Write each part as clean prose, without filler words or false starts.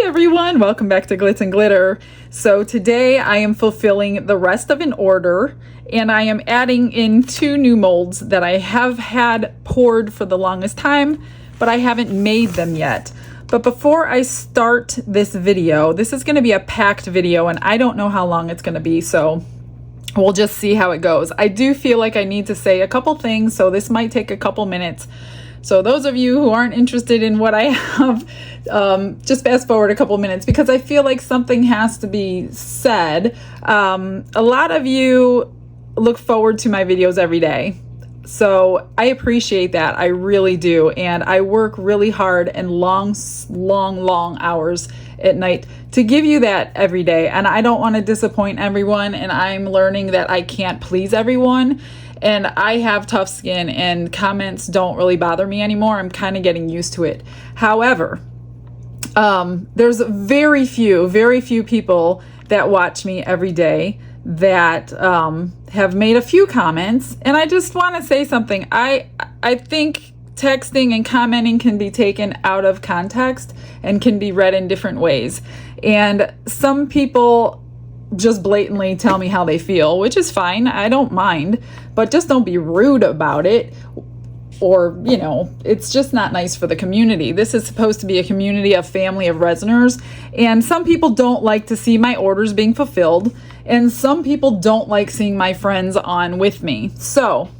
everyone, welcome back to Glitz and Glitter. So today I am fulfilling the rest of an order and I am adding in 2 new molds that I have had poured for the longest time, but I haven't made them yet. But before I start this video, this is going to be a packed video and I don't know how long it's going to be, so we'll just see how it goes. I do feel like I need to say a couple things, so this might take a couple minutes. So those of you who aren't interested in what I have, just fast forward a couple minutes because I feel like something has to be said. A lot of you look forward to my videos every day. So I appreciate that. I really do. And I work really hard and long hours at night to give you that every day. And I don't want to disappoint everyone. And I'm learning that I can't please everyone. And I have tough skin and comments don't really bother me anymore. I'm kind of getting used to it. However, there's very few people that watch me every day that have made a few comments. And I just want to say something. I think texting and commenting can be taken out of context and can be read in different ways. And some people just blatantly tell me how they feel, which is fine. I don't mind, but just don't be rude about it. Or, you know, it's just not nice for the community. This is supposed to be a community of family of resiners, and some people don't like to see my orders being fulfilled, and some people don't like seeing my friends on with me. So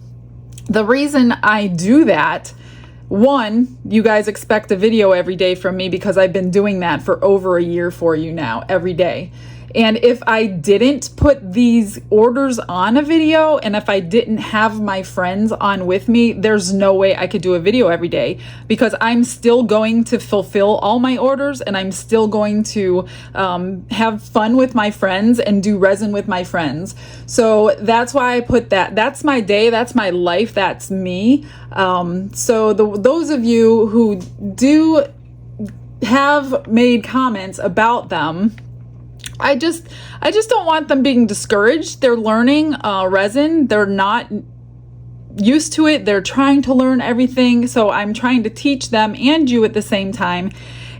the reason I do that, one, you guys expect a video every day from me because I've been doing that for over a year for you now, every day. And if I didn't put these orders on a video and if I didn't have my friends on with me, there's no way I could do a video every day because I'm still going to fulfill all my orders and I'm still going to have fun with my friends and do resin with my friends. So that's why I put that. That's my day. That's my life. That's me. So those of you who do have made comments about them, I just don't want them being discouraged. They're learning resin. They're not used to it. They're trying to learn everything. So I'm trying to teach them and you at the same time.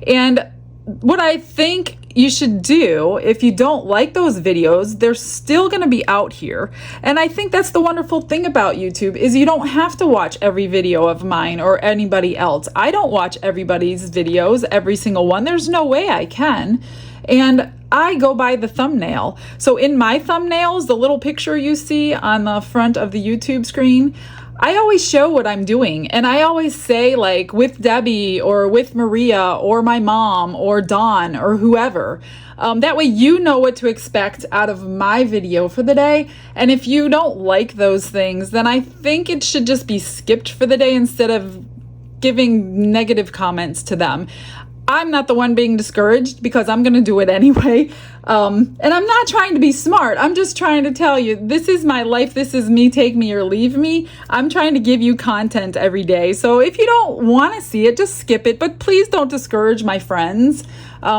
And what I think you should do, if you don't like those videos, they're still going to be out here. And I think that's the wonderful thing about YouTube is you don't have to watch every video of mine or anybody else. I don't watch everybody's videos, every single one. There's no way I can. And I go by the thumbnail. So in my thumbnails, the little picture you see on the front of the YouTube screen, I always show what I'm doing. And I always say like with Debbie or with Maria or my mom or Dawn or whoever. That way you know what to expect out of my video for the day. And if you don't like those things, then I think it should just be skipped for the day instead of giving negative comments to them. I'm not the one being discouraged because I'm going to do it anyway. And I'm not trying to be smart. I'm just trying to tell you, this is my life. This is me. Take me or leave me. I'm trying to give you content every day. So if you don't want to see it, just skip it. But please don't discourage my friends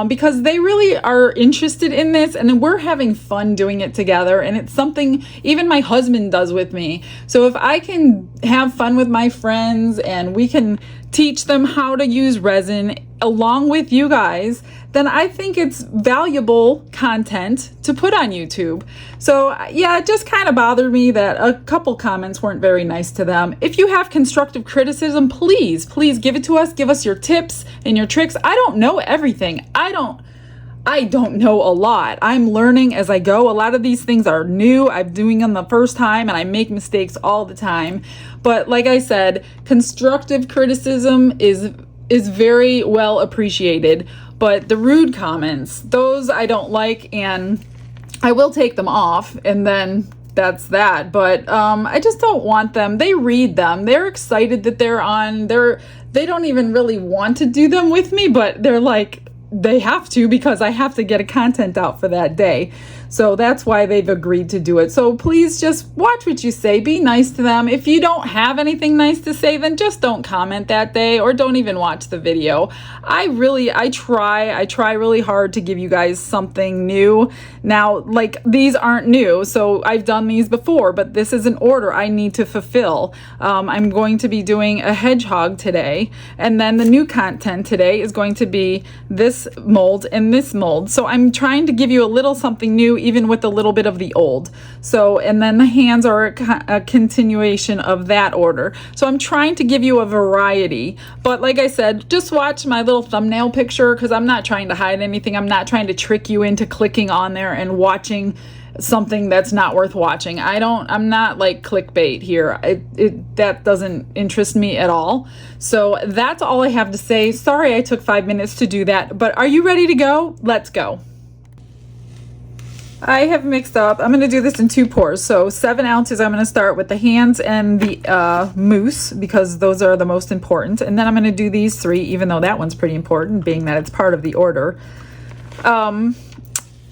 because they really are interested in this and we're having fun doing it together. And it's something even my husband does with me. So if I can have fun with my friends and we can teach them how to use resin along with you guys, then I think it's valuable content to put on YouTube. So yeah, it just kind of bothered me that a couple comments weren't very nice to them. If you have constructive criticism, please give it to us. Give us your tips and your tricks. I don't know everything. I don't know a lot. I'm learning as I go. A lot of these things are new. I'm doing them the first time and I make mistakes all the time. But like I said, constructive criticism is very well appreciated. But the rude comments, those I don't like and I will take them off and then that's that. But I just don't want them. They read them. They're excited that they're on. They don't even really want to do them with me, but they're like, they have to because I have to get a content out for that day. So that's why they've agreed to do it. So please just watch what you say. Be nice to them. If you don't have anything nice to say, then just don't comment that day or don't even watch the video. I try really hard to give you guys something new. Now, like, these aren't new, so I've done these before, but this is an order I need to fulfill. I'm going to be doing a hedgehog today, and then the new content today is going to be this mold and this mold. So I'm trying to give you a little something new, even with a little bit of the old. So, and then the hands are a continuation of that order. So I'm trying to give you a variety, but like I said, just watch my little thumbnail picture, because I'm not trying to hide anything. I'm not trying to trick you into clicking on there and watching something that's not worth watching. I'm not like clickbait here. That doesn't interest me at all. So that's all I have to say. Sorry I took 5 minutes to do that, but are you ready to go? Let's go. I have mixed up, I'm going to do this in 2 pours. So 7 ounces, I'm going to start with the hands and the mousse, because those are the most important. And then I'm going to do these 3, even though that one's pretty important, being that it's part of the order.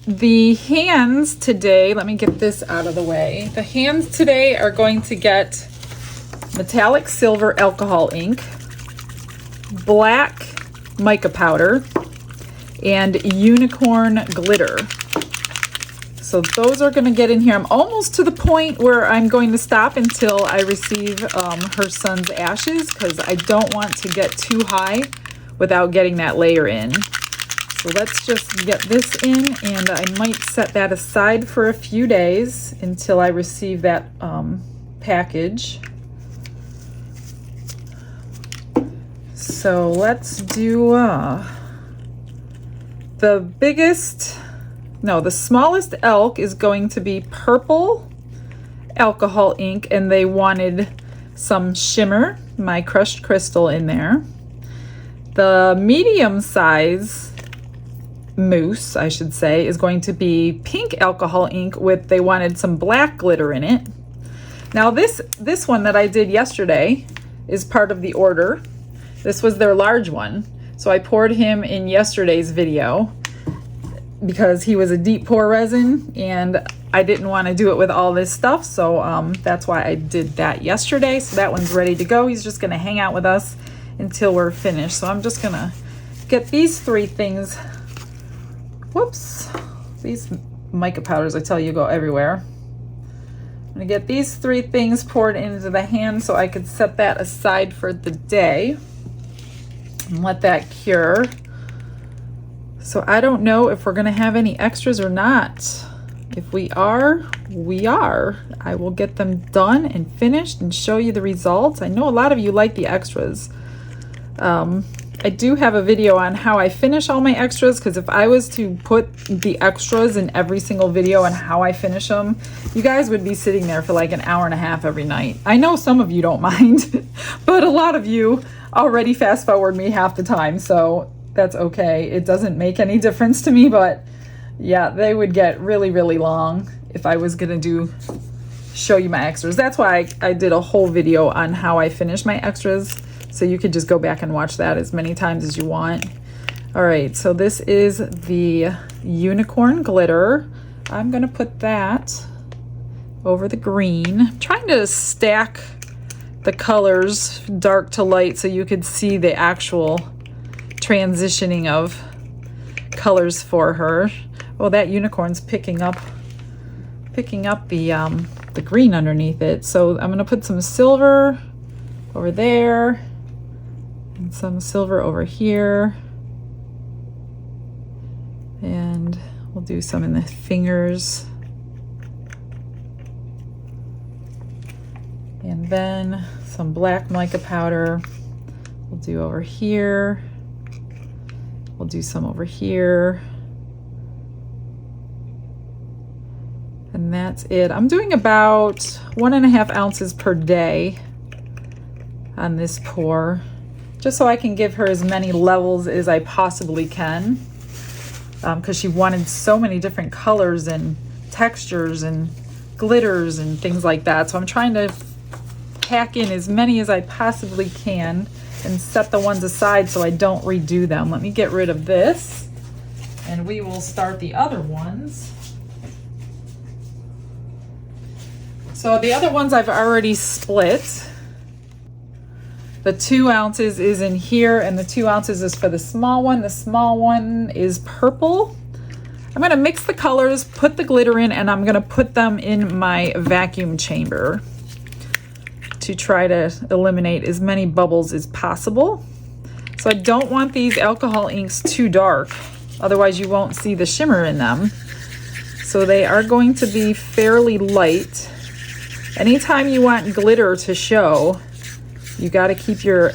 The hands today, let me get this out of the way. The hands today are going to get metallic silver alcohol ink, black mica powder, and unicorn glitter. So those are going to get in here. I'm almost to the point where I'm going to stop until I receive her son's ashes, because I don't want to get too high without getting that layer in. So let's just get this in, and I might set that aside for a few days until I receive that package. So let's do the smallest elk is going to be purple alcohol ink, and they wanted some shimmer, my crushed crystal, in there. The medium size mousse, I should say, is going to be pink alcohol ink with, they wanted some black glitter in it. Now this one that I did yesterday is part of the order. This was their large one, so I poured him in yesterday's video because he was a deep pour resin and I didn't want to do it with all this stuff, so that's why I did that yesterday. So that one's ready to go. He's just going to hang out with us until we're finished. So I'm just going to get these 3 things. Whoops, these mica powders, I tell you, go everywhere. I'm going to get these 3 things poured into the hand so I could set that aside for the day and let that cure. So I don't know if we're going to have any extras or not. If we are, we are. I will get them done and finished and show you the results. I know a lot of you like the extras. I do have a video on how I finish all my extras, because if I was to put the extras in every single video and how I finish them, you guys would be sitting there for like an hour and a half every night. I know some of you don't mind, but a lot of you already fast forward me half the time, so that's okay. It doesn't make any difference to me, but yeah, they would get really, really long if I was gonna show you my extras. That's why I did a whole video on how I finish my extras, so you could just go back and watch that as many times as you want. All right, so this is the unicorn glitter. I'm gonna put that over the green. I'm trying to stack the colors dark to light so you could see the actual transitioning of colors for her. Oh, that unicorn's picking up the green underneath it. So I'm gonna put some silver over there and some silver over here, and we'll do some in the fingers, and then some black mica powder we'll do over here. We'll do some over here. And that's it. I'm doing about 1.5 ounces per day on this pour, just so I can give her as many levels as I possibly can, because she wanted so many different colors and textures and glitters and things like that. So I'm trying to pack in as many as I possibly can and set the ones aside so I don't redo them. Let me get rid of this and we will start the other ones. So the other ones I've already split. The 2 ounces is in here, and the 2 ounces is for the small one. The small one is purple. I'm gonna mix the colors, put the glitter in, and I'm gonna put them in my vacuum chamber to try to eliminate as many bubbles as possible. So I don't want these alcohol inks too dark, otherwise you won't see the shimmer in them. So they are going to be fairly light. Anytime you want glitter to show, you got to keep your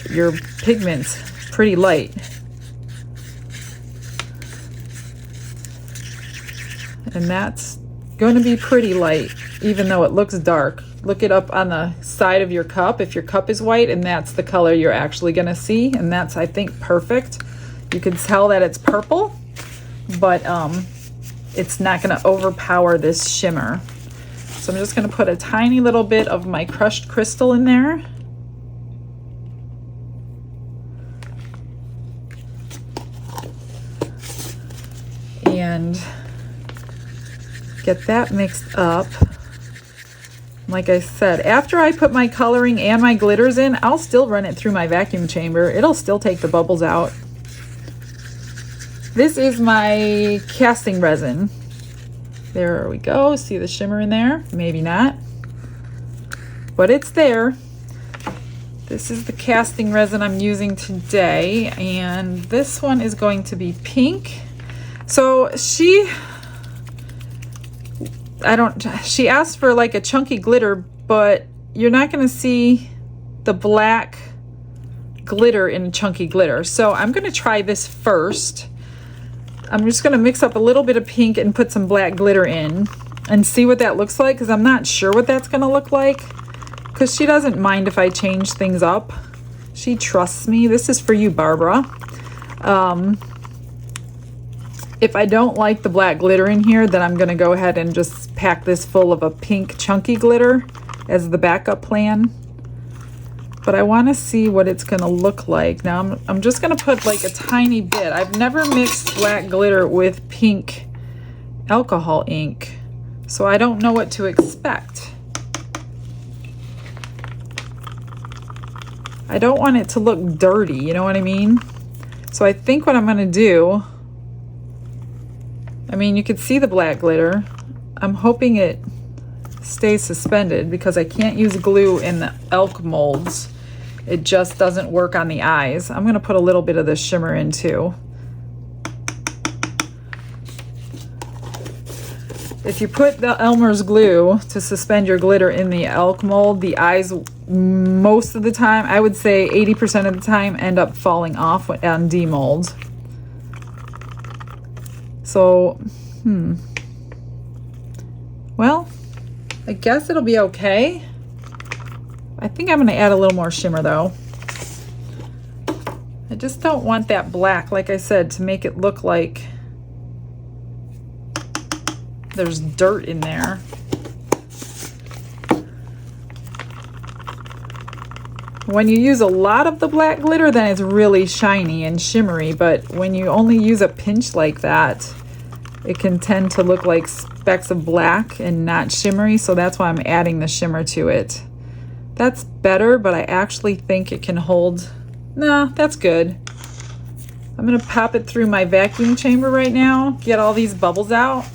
pigments pretty light. And that's going to be pretty light, even though it looks dark. Look it up on the side of your cup if your cup is white, and that's the color you're actually going to see. And that's, I think, perfect. You can tell that it's purple, but it's not going to overpower this shimmer. So I'm just going to put a tiny little bit of my crushed crystal in there. And get that mixed up. Like I said, after I put my coloring and my glitters in, I'll still run it through my vacuum chamber. It'll still take the bubbles out. This is my casting resin. There we go. See the shimmer in there? Maybe not, but it's there. This is the casting resin I'm using today, and this one is going to be pink. So she asked for like a chunky glitter, but you're not going to see the black glitter in chunky glitter. So I'm going to try this first. I'm just going to mix up a little bit of pink and put some black glitter in and see what that looks like, because I'm not sure what that's going to look like, because she doesn't mind if I change things up. She trusts me. This is for you, Barbara. If I don't like the black glitter in here, then I'm going to go ahead and just pack this full of a pink chunky glitter as the backup plan. But I want to see what it's going to look like. Now I'm just going to put like a tiny bit. I've never mixed black glitter with pink alcohol ink, so I don't know what to expect. I don't want it to look dirty, you know what I mean? So I think what I'm going to do, I mean, you could see the black glitter. I'm hoping it stays suspended because I can't use glue in the elk molds. It just doesn't work on the eyes. I'm going to put a little bit of this shimmer in too. If you put the Elmer's glue to suspend your glitter in the elk mold, the eyes, most of the time, I would say 80% of the time, end up falling off on demold. So, well, I guess it'll be okay. I think I'm going to add a little more shimmer though. I just don't want that black, like I said, to make it look like there's dirt in there. When you use a lot of the black glitter, then it's really shiny and shimmery, but when you only use a pinch like that, it can tend to look like specks of black and not shimmery, so that's why I'm adding the shimmer to it. That's better, but I actually think it can hold. Nah, that's good. I'm gonna pop it through my vacuum chamber right now, get all these bubbles out,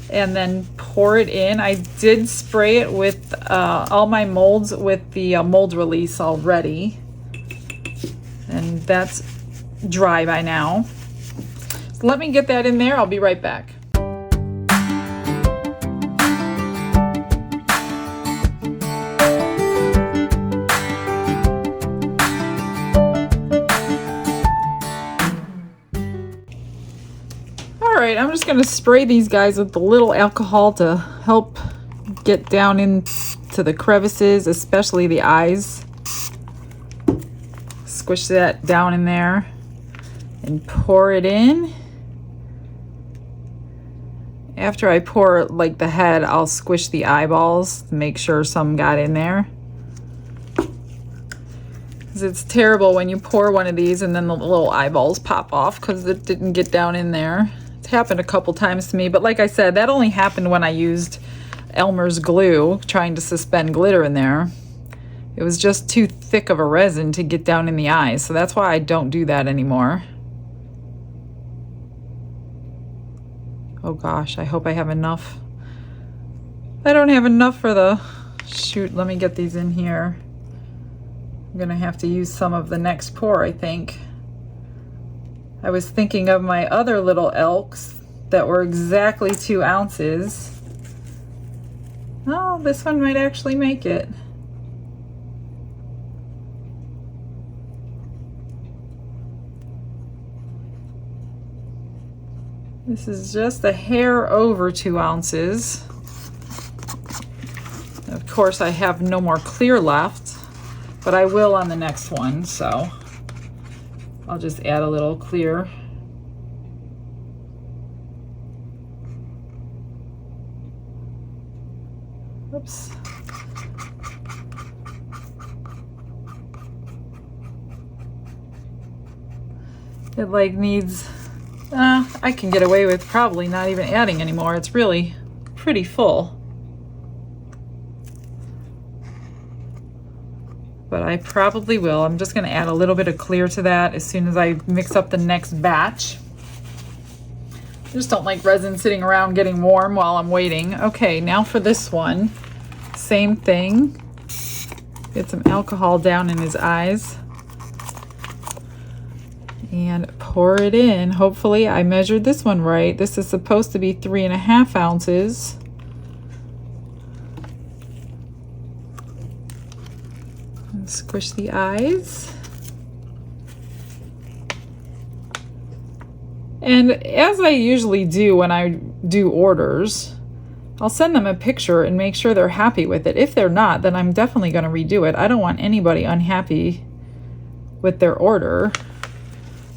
and then pour it in. I did spray it with all my molds with the mold release already, and that's dry by now. So let me get that in there. I'll be right back. Alright, I'm just going to spray these guys with a little alcohol to help get down into the crevices, especially the eyes. Squish that down in there and pour it in. After I pour like the head, I'll squish the eyeballs to make sure some got in there. Because it's terrible when you pour one of these and then the little eyeballs pop off because it didn't get down in there. It's happened a couple times to me, but like I said, that only happened when I used Elmer's glue trying to suspend glitter in there. It was just too thick of a resin to get down in the eyes, so that's why I don't do that anymore. Oh gosh, I hope I have enough. I don't have enough for the... Shoot, let me get these in here. I'm gonna have to use some of the next pour, I think. I was thinking of my other little elks that were exactly 2 ounces. Oh, this one might actually make it. This is just a hair over 2 ounces. Of course, I have no more clear left, but I will on the next one, so I'll just add a little clear. Oops. It like needs, I can get away with probably not even adding anymore. It's really pretty full. But I probably will. I'm just going to add a little bit of clear to that as soon as I mix up the next batch. I just don't like resin sitting around getting warm while I'm waiting. Okay, now for this one. Same thing. Get some alcohol down in his eyes. And pour it in. Hopefully I measured this one right. This is supposed to be 3.5 ounces. And squish the eyes. And as I usually do when I do orders, I'll send them a picture and make sure they're happy with it. If they're not, then I'm definitely going to redo it. I don't want anybody unhappy with their order.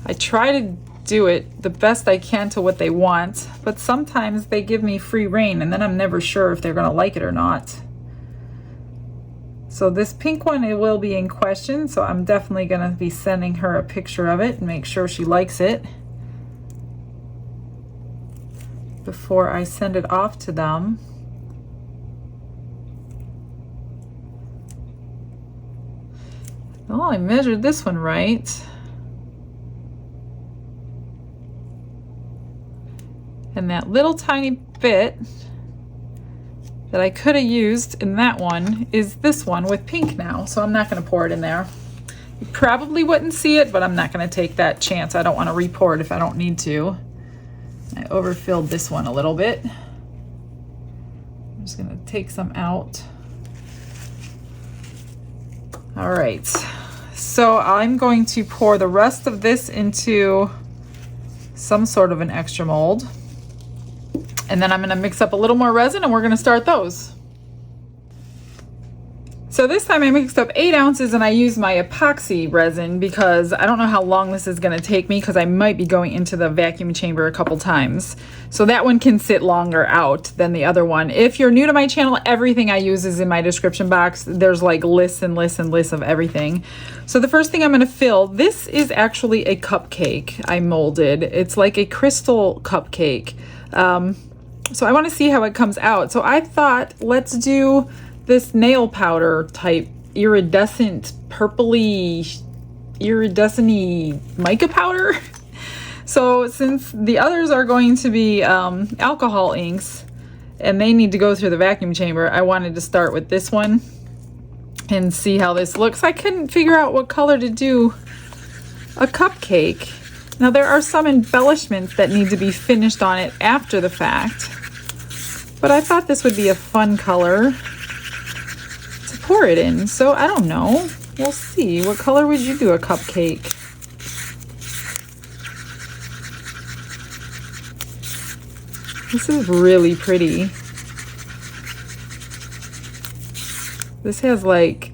I try to do it the best I can to what they want, but sometimes they give me free rein and then I'm never sure if they're going to like it or not. So this pink one, it will be in question, so I'm definitely going to be sending her a picture of it and make sure she likes it before I send it off to them. Oh, I measured this one right. And that little tiny bit that I could have used in that one is this one with pink now, so I'm not going to pour it in there. You probably wouldn't see it, but I'm not going to take that chance. I don't want to re-pour it if I don't need to. I overfilled this one a little bit. I'm just going to take some out. All right, so I'm going to pour the rest of this into some sort of an extra mold. And then I'm going to mix up a little more resin and we're going to start those. So this time I mixed up 8 ounces and I used my epoxy resin because I don't know how long this is going to take me because I might be going into the vacuum chamber a couple times. So that one can sit longer out than the other one. If you're new to my channel, everything I use is in my description box. There's like lists and lists and lists of everything. So the first thing I'm going to fill, this is actually a cupcake I molded. It's like a crystal cupcake. So I want to see how it comes out. So I thought, let's do this nail powder type iridescent purpley iridescent-y mica powder. So since the others are going to be alcohol inks and they need to go through the vacuum chamber, I wanted to start with this one and see how this looks. I couldn't figure out what color to do a cupcake. Now there are some embellishments that need to be finished on it after the fact, but I thought this would be a fun color to pour it in. So I don't know, we'll see. What color would you do a cupcake? This is really pretty. This has like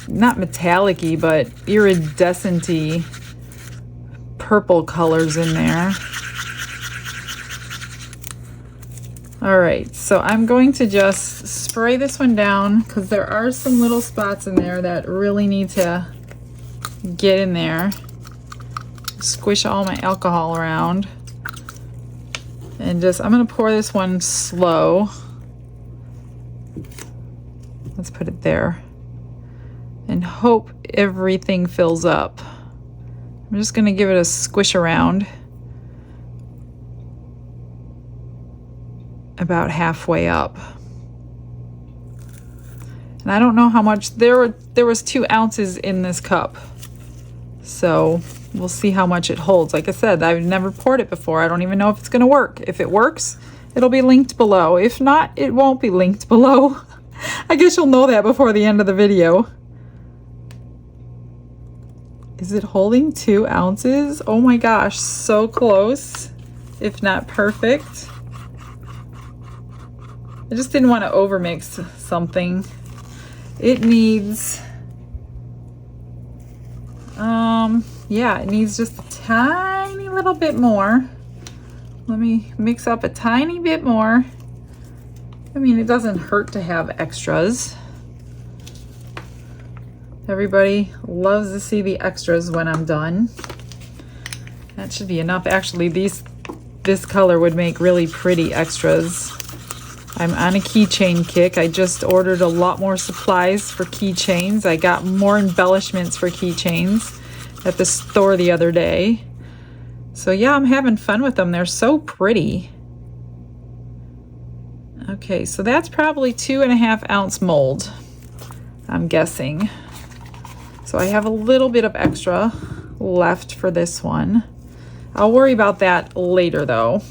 not metallic-y, but iridescent-y purple colors in there. All right, so I'm going to just spray this one down because there are some little spots in there that really need to get in there. Squish all my alcohol around. And just, I'm gonna pour this one slow. Let's put it there and hope everything fills up. I'm just going to give it a squish around about halfway up. And I don't know how much, there was 2 ounces in this cup. So we'll see how much it holds. Like I said, I've never poured it before. I don't even know if it's going to work. If it works, it'll be linked below. If not, it won't be linked below. I guess you'll know that before the end of the video. Is it holding 2 ounces? Oh my gosh, so close, if not perfect. I just didn't want to overmix something. It needs, yeah, it needs just a tiny little bit more. Let me mix up a tiny bit more. I mean, it doesn't hurt to have extras. Everybody loves to see the extras when I'm done. That should be enough. Actually, this color would make really pretty extras. I'm on a keychain kick. I just ordered a lot more supplies for keychains. I got more embellishments for keychains at the store the other day. So yeah, I'm having fun with them. They're so pretty. Okay, so that's probably 2.5 ounce mold, I'm guessing. So I have a little bit of extra left for this one. I'll worry about that later though.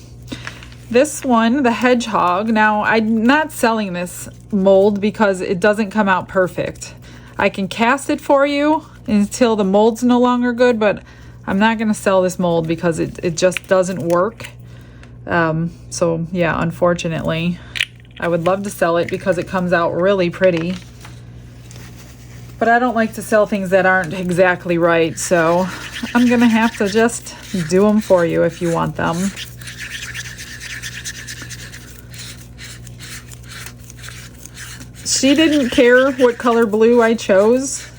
This one, the hedgehog, now I'm not selling this mold because it doesn't come out perfect. I can cast it for you until the mold's no longer good, but I'm not going to sell this mold because it just doesn't work. So yeah, unfortunately, I would love to sell it because it comes out really pretty. But I don't like to sell things that aren't exactly right, so I'm going to have to just do them for you if you want them. She didn't care what color blue I chose,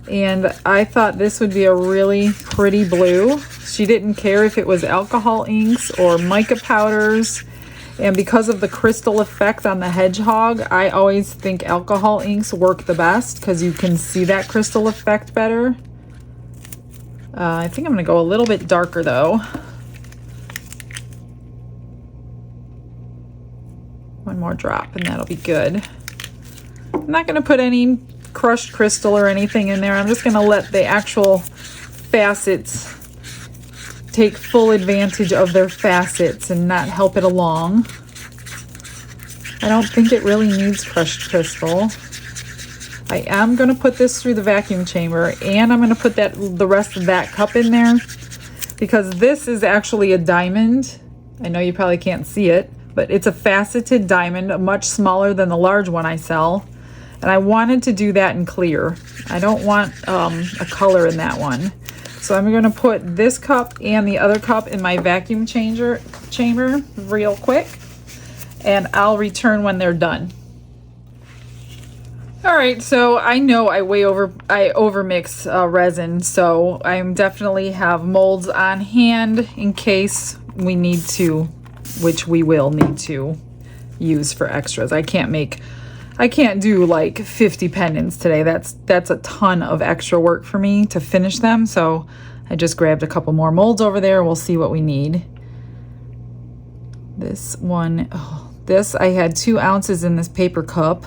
and I thought this would be a really pretty blue. She didn't care if it was alcohol inks or mica powders, and because of the crystal effect on the hedgehog, I always think alcohol inks work the best because you can see that crystal effect better. I think I'm going to go a little bit darker though. One more drop and that'll be good. I'm not going to put any crushed crystal or anything in there. I'm just going to let the actual facets take full advantage of their facets and not help it along. I don't think it really needs crushed crystal. I am going to put this through the vacuum chamber, and I'm going to put the rest of that cup in there because this is actually a diamond. I know you probably can't see it, but it's a faceted diamond, much smaller than the large one I sell. And I wanted to do that in clear. I don't want a color in that one. So I'm going to put this cup and the other cup in my vacuum chamber real quick. And I'll return when they're done. All right, so I know I overmix resin, so I definitely have molds on hand in case we need to, which we will need to use for extras. I can't do like 50 pendants today. That's a ton of extra work for me to finish them. So I just grabbed a couple more molds over there. We'll see what we need. This one, I had 2 ounces in this paper cup.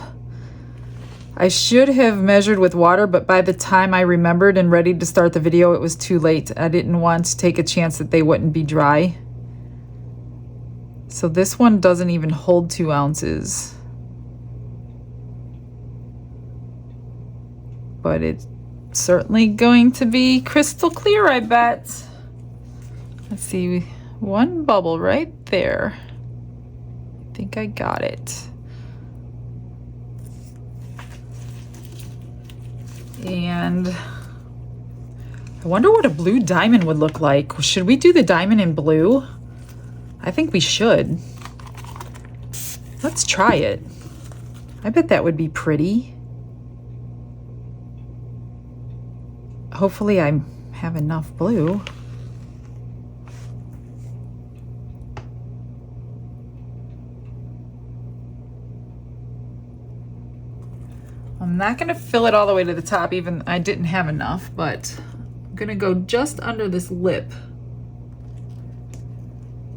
I should have measured with water, but by the time I remembered and ready to start the video, it was too late. I didn't want to take a chance that they wouldn't be dry. So this one doesn't even hold 2 ounces. But it's certainly going to be crystal clear, I bet. Let's see, one bubble right there. I think I got it. And I wonder what a blue diamond would look like. Should we do the diamond in blue? I think we should. Let's try it. I bet that would be pretty. Hopefully I have enough blue. not gonna fill it all the way to the top, even I didn't have enough, but I'm gonna go just under this lip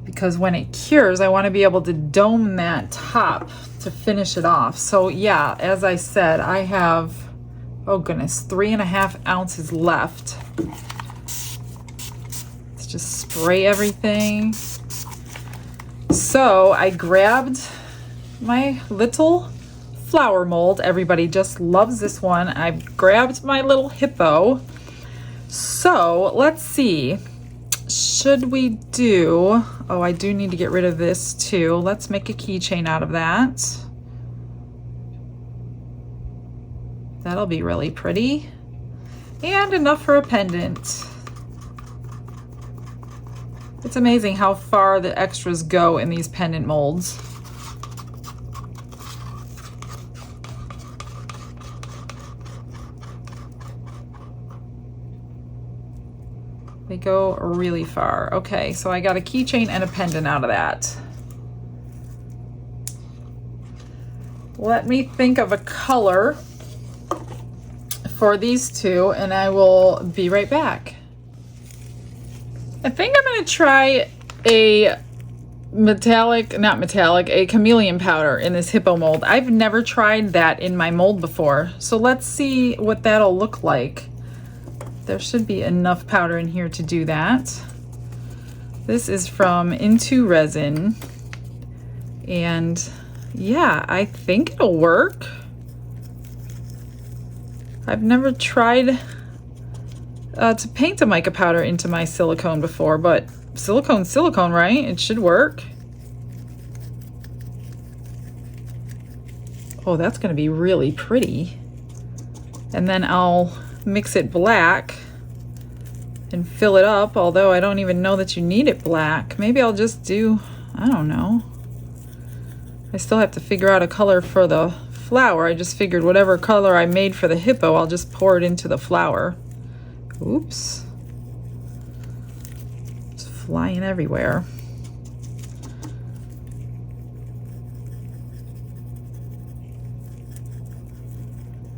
because when it cures, I want to be able to dome that top to finish it off. So yeah, as I said, I have, oh goodness, 3.5 ounces left. Let's just spray everything. So I grabbed my little flower mold. Everybody just loves this one. I've grabbed my little hippo. So let's see. Should we do, oh, I do need to get rid of this too. Let's make a keychain out of that. That'll be really pretty. And enough for a pendant. It's amazing how far the extras go in these pendant molds. They go really far. Okay, so I got a keychain and a pendant out of that. Let me think of a color for these two and I will be right back. I think I'm gonna try a a chameleon powder in this hippo mold. I've never tried that in my mold before. So let's see what that'll look like. There should be enough powder in here to do that. This is from Into Resin. And yeah, I think it'll work. I've never tried to paint a mica powder into my silicone before, but silicone's silicone, right? It should work. Oh, that's gonna be really pretty. And then I'll mix it black and fill it up, although I don't even know that you need it black. Maybe I'll just do, I don't know. I still have to figure out a color for the flower. I just figured whatever color I made for the hippo, I'll just pour it into the flower. Oops. It's flying everywhere.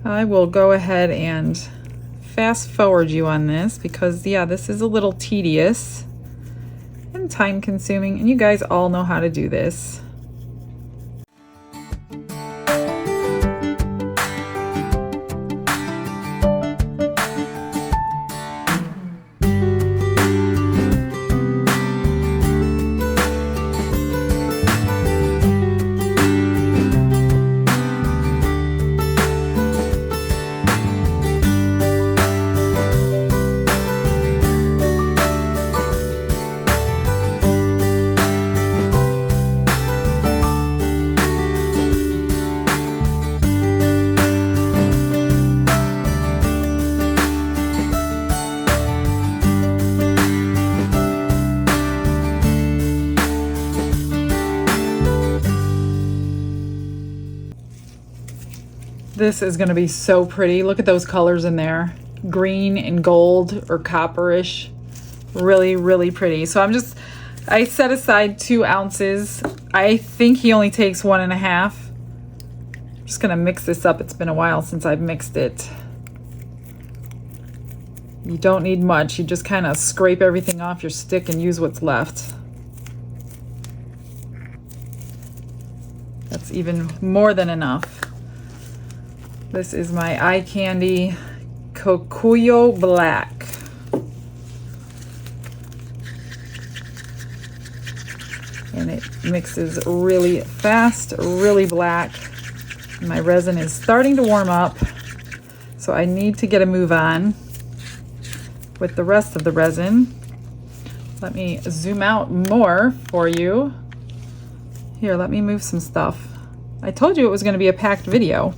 I will go ahead and fast forward you on this because yeah, this is a little tedious and time consuming, and you guys all know how to do this. This is going to be so pretty. Look at those colors in there. Green and gold or copperish. Really, really pretty. So I set aside 2 ounces. I think he only takes 1.5. I'm just going to mix this up. It's been a while since I've mixed it. You don't need much. You just kind of scrape everything off your stick and use what's left. That's even more than enough. This is my eye candy Cocuyo Black. And it mixes really fast, really black. My resin is starting to warm up, so I need to get a move on with the rest of the resin. Let me zoom out more for you. Here, let me move some stuff. I told you it was going to be a packed video.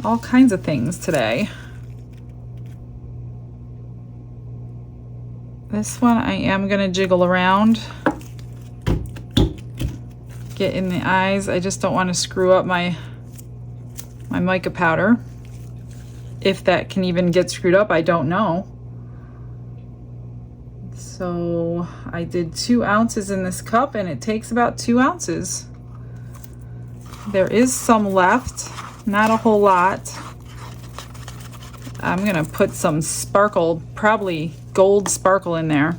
All kinds of things today. This one I am going to jiggle around. Get in the eyes. I just don't want to screw up my mica powder. If that can even get screwed up, I don't know. So I did 2 ounces in this cup and it takes about 2 ounces. There is some left. not a whole lot. I'm gonna put some sparkle, probably gold sparkle in there.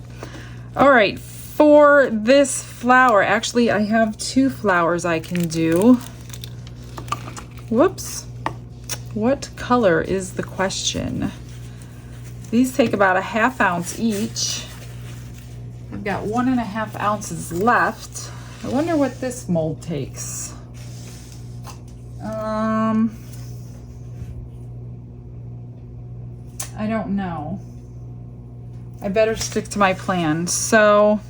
All right, for this flower, actually I have 2 flowers I can do. Whoops. What color is the question? These take about a 1/2 ounce each. I've got 1.5 ounces left. I wonder what this mold takes. I don't know. I better stick to my plan. So,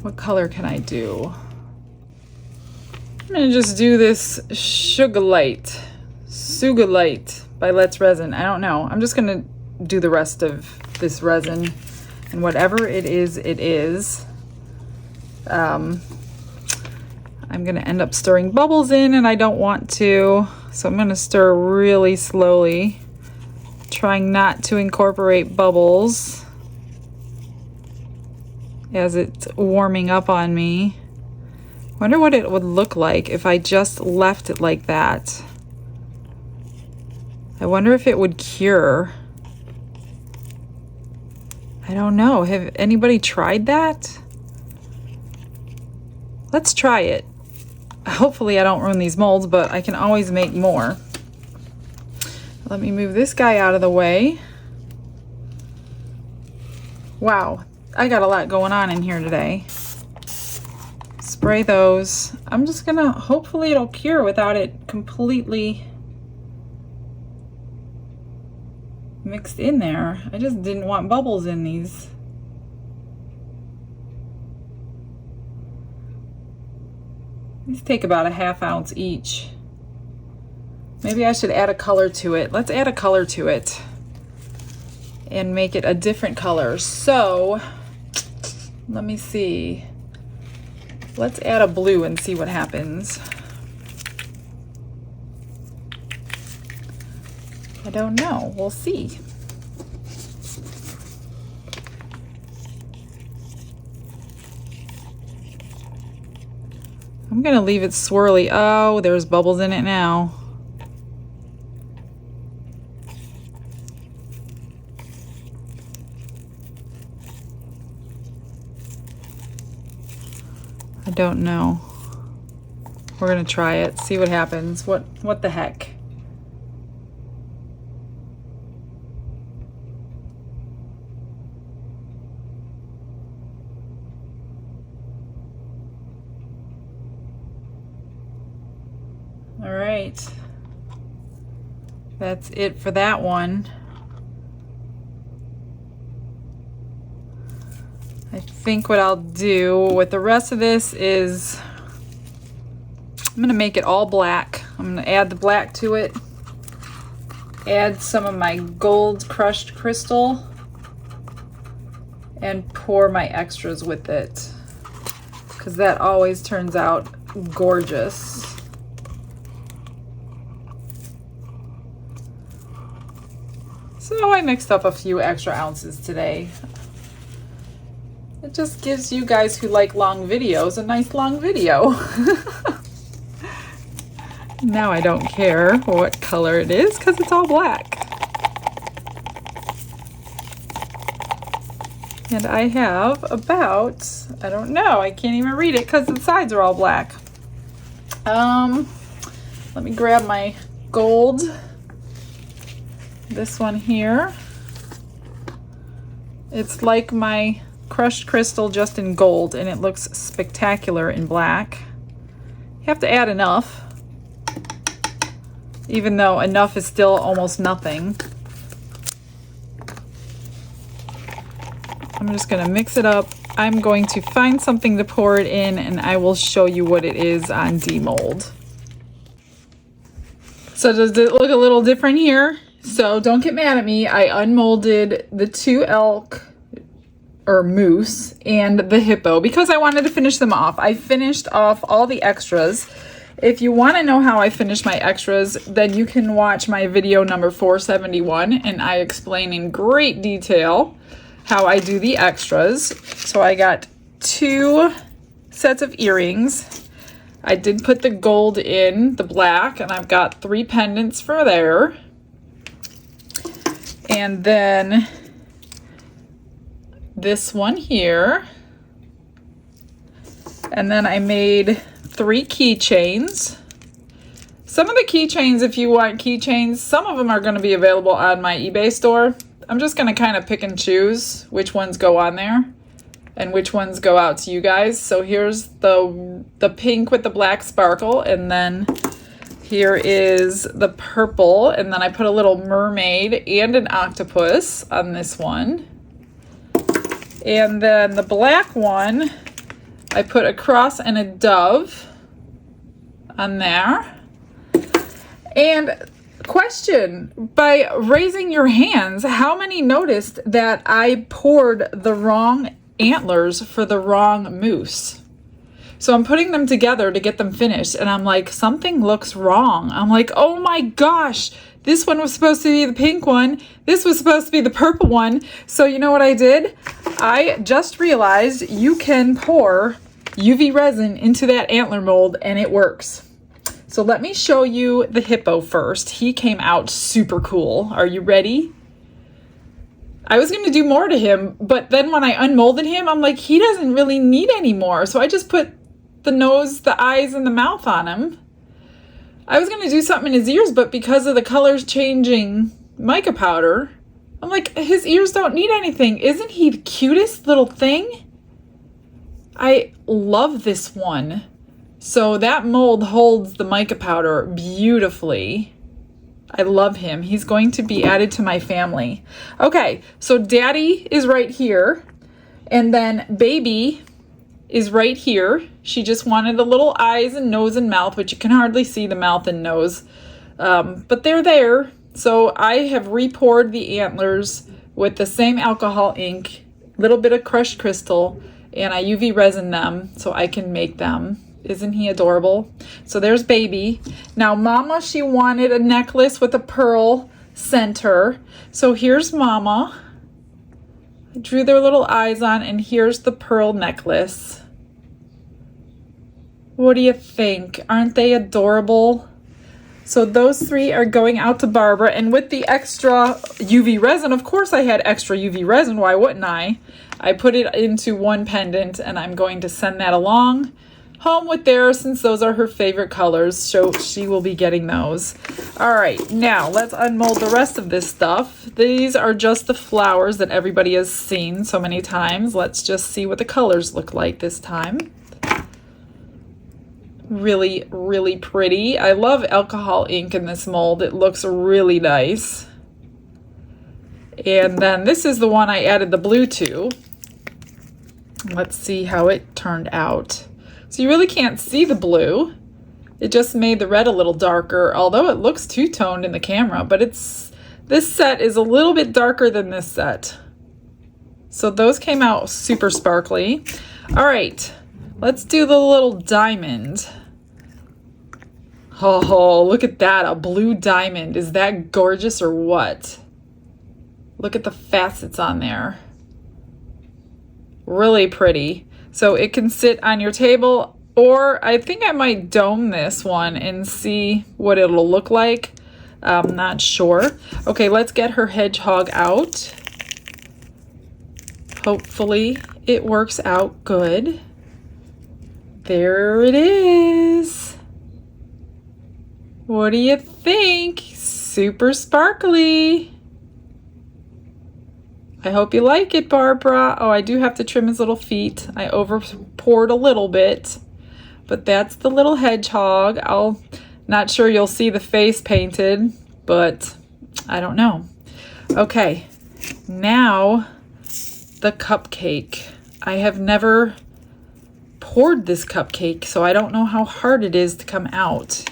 what color can I do? I'm gonna just do this Sugar Light by Let's Resin. I don't know. I'm just gonna do the rest of this resin, and whatever it is, it is. I'm gonna end up stirring bubbles in, and I don't want to, so I'm gonna stir really slowly, trying not to incorporate bubbles as it's warming up on me. Wonder what it would look like if I just left it like that. I wonder if it would cure. I don't know. Have anybody tried that? Let's try it. Hopefully I don't ruin these molds, but I can always make more. Let me move this guy out of the way. Wow, I got a lot going on in here today. Spray those. I'm just gonna, hopefully it'll cure without it completely mixed in there. I just didn't want bubbles in these. These take about a 1/2 ounce each. Maybe I should add a color to it. Let's add a color to it and make it a different color. So, let me see. Let's add a blue and see what happens. I don't know. We'll see. I'm gonna leave it swirly. Oh, there's bubbles in it now. I don't know. We're gonna try it, see what happens. What the heck? All right. That's it for that one. I think what I'll do with the rest of this is I'm gonna make it all black. I'm gonna add the black to it, add some of my gold crushed crystal, and pour my extras with it, because that always turns out gorgeous. So I mixed up a few extra ounces today. It just gives you guys who like long videos a nice long video. Now I don't care what color it is because it's all black. And I have about, I don't know, I can't even read it because the sides are all black. Let me grab my gold. This one here. It's like my crushed crystal just in gold, and it looks spectacular in black. You have to add enough, even though enough is still almost nothing. I'm just gonna mix it up. I'm going to find something to pour it in, and I will show you what it is on demold. So does it look a little different here? So don't get mad at me. I unmolded the 2 elk or moose and the hippo because I wanted to finish them off. I finished off all the extras. If you want to know how I finish my extras, then you can watch my video number 471, and I explain in great detail how I do the extras. So I got 2 sets of earrings. I did put the gold in the black, and I've got 3 pendants for there. And then this one here. And then I made 3 keychains. Some of the keychains, if you want keychains, some of them are going to be available on my eBay store. I'm just going to kind of pick and choose which ones go on there and which ones go out to you guys. So here's the pink with the black sparkle, and then here is the purple, and then I put a little mermaid and an octopus on this one. And then the black one, I put a cross and a dove on there. And question, by raising your hands, how many noticed that I poured the wrong antlers for the wrong moose? So I'm putting them together to get them finished, and I'm like, something looks wrong. I'm like, oh my gosh, this one was supposed to be the pink one. This was supposed to be the purple one. So you know what I did? I just realized you can pour UV resin into that antler mold and it works. So let me show you the hippo first. He came out super cool. Are you ready? I was going to do more to him, but then when I unmolded him, I'm like, he doesn't really need any more. So I just put the nose, the eyes, and the mouth on him. I was going to do something in his ears, but because of the colors changing mica powder, I'm like, his ears don't need anything. Isn't he the cutest little thing? I love this one. So that mold holds the mica powder beautifully. I love him. He's going to be added to my family. Okay, so Daddy is right here, and then Baby is right here. She just wanted a little eyes and nose and mouth, which you can hardly see the mouth and nose, but they're there. So I have re-poured the antlers with the same alcohol ink, little bit of crushed crystal, and I UV resin them so I can make them. Isn't he adorable? So there's Baby. Now Mama, she wanted a necklace with a pearl center. So here's Mama. I drew their little eyes on, and here's the pearl necklace. What do you think? Aren't they adorable? So those 3 are going out to Barbara, and with the extra UV resin, of course I had extra UV resin, why wouldn't I? I put it into one pendant, and I'm going to send that along home with there, since those are her favorite colors, so she will be getting those. All right, now let's unmold the rest of this stuff. These are just the flowers that everybody has seen so many times. Let's just see what the colors look like this time. Really, really pretty. I love alcohol ink in this mold. It looks really nice. And then this is the one I added the blue to. Let's see how it turned out. So you really can't see the blue. It just made the red a little darker, although it looks two-toned in the camera, but this set is a little bit darker than this set. So those came out super sparkly. All right, let's do the little diamond. Oh, look at that, a blue diamond. Is that gorgeous or what? Look at the facets on there. Really pretty. So it can sit on your table, or I think I might dome this one and see what it'll look like. I'm not sure. Okay, let's get her hedgehog out. Hopefully it works out good. There it is. What do you think? Super sparkly. I hope you like it, Barbara. Oh, I do have to trim his little feet. I over poured a little bit, but that's the little hedgehog. Not sure you'll see the face painted, but I don't know. Okay, now the cupcake. I have never poured this cupcake, so I don't know how hard it is to come out.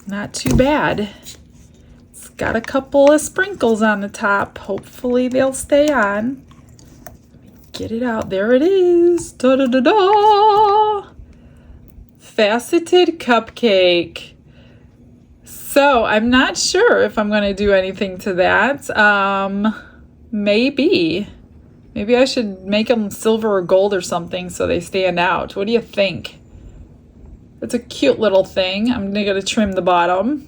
Not too bad. Got a couple of sprinkles on the top. Hopefully they'll stay on. Get it out. There it is. Da-da-da-da! Faceted cupcake. So I'm not sure if I'm going to do anything to that. Maybe. Maybe I should make them silver or gold or something so they stand out. What do you think? It's a cute little thing. I'm gonna trim the bottom.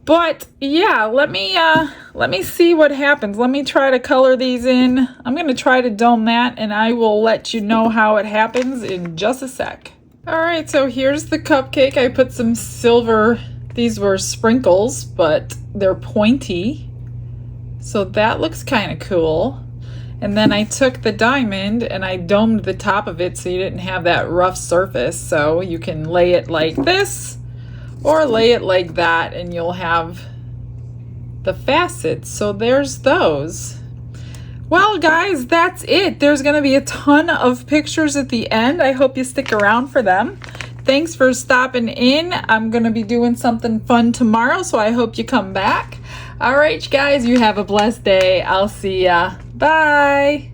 But yeah, let me see what happens. Let me try to color these in. I'm gonna try to dome that, and I will let you know how it happens in just a sec. All right, so here's the cupcake. I put some silver, these were sprinkles, but they're pointy. So that looks kind of cool. And then I took the diamond and I domed the top of it so you didn't have that rough surface. So you can lay it like this or lay it like that and you'll have the facets. So there's those. Well, guys, that's it. There's going to be a ton of pictures at the end. I hope you stick around for them. Thanks for stopping in. I'm going to be doing something fun tomorrow, so I hope you come back. All right, guys, you have a blessed day. I'll see ya. Bye.